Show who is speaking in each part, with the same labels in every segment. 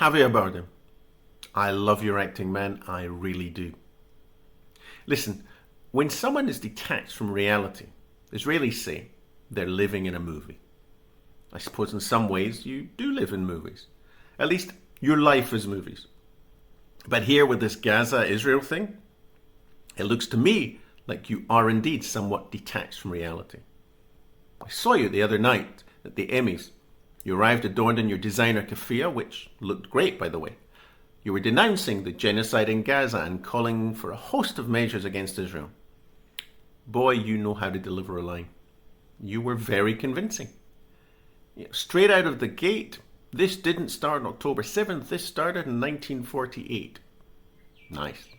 Speaker 1: Javier Bardem, I love your acting, man. I really do. Listen, when someone is detached from reality, Israelis say they're living in a movie. I suppose in some ways you do live in movies. At least your life is movies. But here with this Gaza-Israel thing, it looks to me like you are indeed somewhat detached from reality. I saw you the other night at the Emmys. You arrived adorned in your designer Keffiyeh, which looked great, by the way. You were denouncing the genocide in Gaza and calling for a host of measures against Israel. Boy, you know how to deliver a line. You were very convincing. Straight out of the gate, this didn't start on October 7th, this started in 1948. Nice.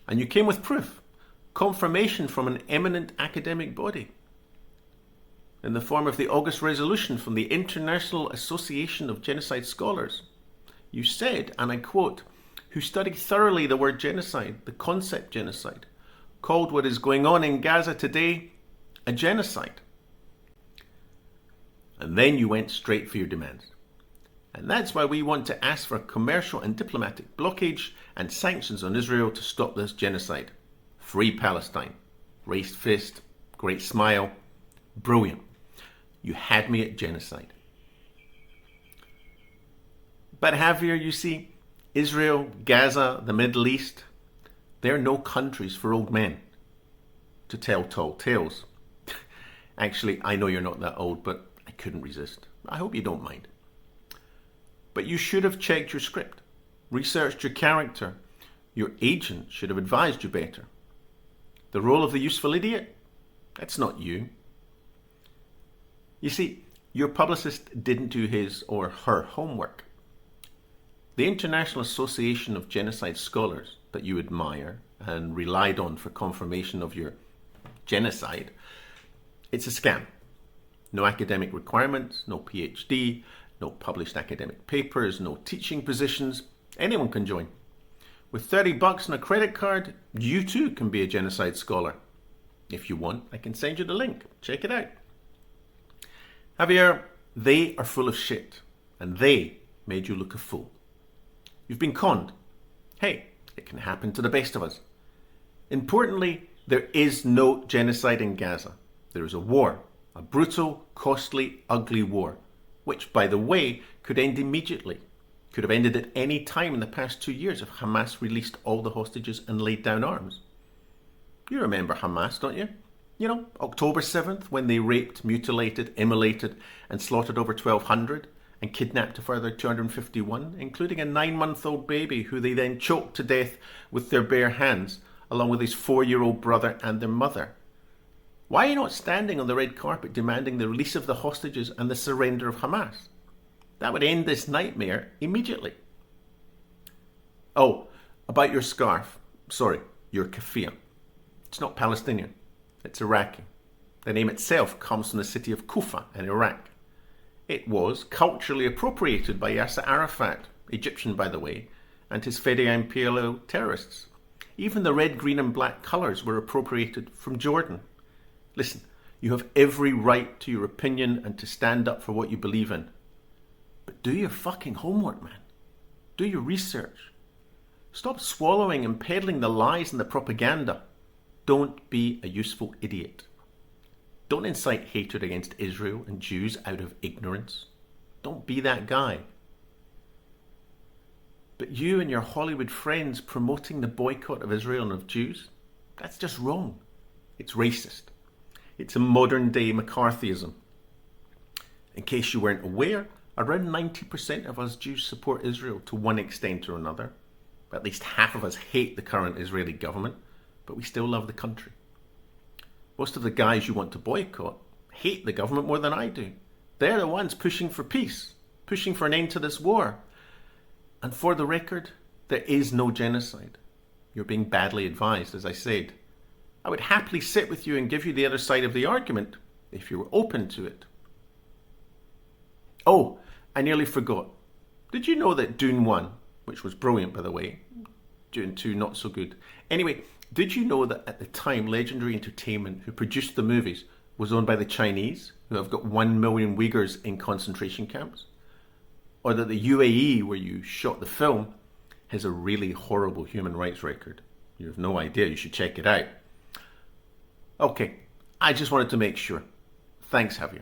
Speaker 1: And you came with proof, confirmation from an eminent academic body, in the form of the August resolution from the International Association of Genocide Scholars. You said, and I quote, who studied thoroughly the word genocide, the concept genocide, called what is going on in Gaza today a genocide. And then you went straight for your demands. And that's why we want to ask for commercial and diplomatic blockage and sanctions on Israel to stop this genocide. Free Palestine. Raised fist. Great smile. Brilliant. You had me at genocide. But Javier, you see, Israel, Gaza, the Middle East, they're no countries for old men to tell tall tales. Actually, I know you're not that old, but I couldn't resist. I hope you don't mind. But you should have checked your script, researched your character. Your agent should have advised you better. The role of the useful idiot? That's not you. You see, your publicist didn't do his or her homework. The International Association of Genocide Scholars that you admire and relied on for confirmation of your genocide, it's a scam. No academic requirements, no PhD, no published academic papers, no teaching positions. Anyone can join. With $30 on a credit card, you too can be a genocide scholar. If you want, I can send you the link. Check it out. Javier, they are full of shit, and they made you look a fool. You've been conned. Hey, it can happen to the best of us. Importantly, there is no genocide in Gaza. There is a war, a brutal, costly, ugly war, which, by the way, could end immediately. Could have ended at any time in the past 2 years if Hamas released all the hostages and laid down arms. You remember Hamas, don't you? You know, October 7th, when they raped, mutilated, immolated, and slaughtered over 1,200, and kidnapped a further 251, including a 9-month-old baby who they then choked to death with their bare hands, along with his 4-year-old brother and their mother. Why are you not standing on the red carpet demanding the release of the hostages and the surrender of Hamas? That would end this nightmare immediately. Oh, about your scarf. Sorry, your keffiyeh. It's not Palestinian. It's Iraqi. The name itself comes from the city of Kufa in Iraq. It was culturally appropriated by Yasser Arafat, Egyptian by the way, and his Fedayeen PLO terrorists. Even the red, green and black colours were appropriated from Jordan. Listen, you have every right to your opinion and to stand up for what you believe in. But do your fucking homework, man. Do your research. Stop swallowing and peddling the lies and the propaganda. Don't be a useful idiot. Don't incite hatred against Israel and Jews out of ignorance. Don't be that guy. But you and your Hollywood friends promoting the boycott of Israel and of Jews, that's just wrong. It's racist. It's a modern day McCarthyism. In case you weren't aware, around 90% of us Jews support Israel to one extent or another. At least half of us hate the current Israeli government, but we still love the country. Most of the guys you want to boycott hate the government more than I do. They're the ones pushing for peace, pushing for an end to this war. And for the record, there is no genocide. You're being badly advised, as I said. I would happily sit with you and give you the other side of the argument, if you were open to it. Oh, I nearly forgot. Did you know that Dune 1, which was brilliant by the way, Dune 2 not so good. Anyway, did you know that at the time Legendary Entertainment, who produced the movies, was owned by the Chinese, who have got 1 million Uyghurs in concentration camps? or that the UAE, where you shot the film, has a really horrible human rights record. You have no idea. You should check it out. Okay, I just wanted to make sure. Thanks, Javier.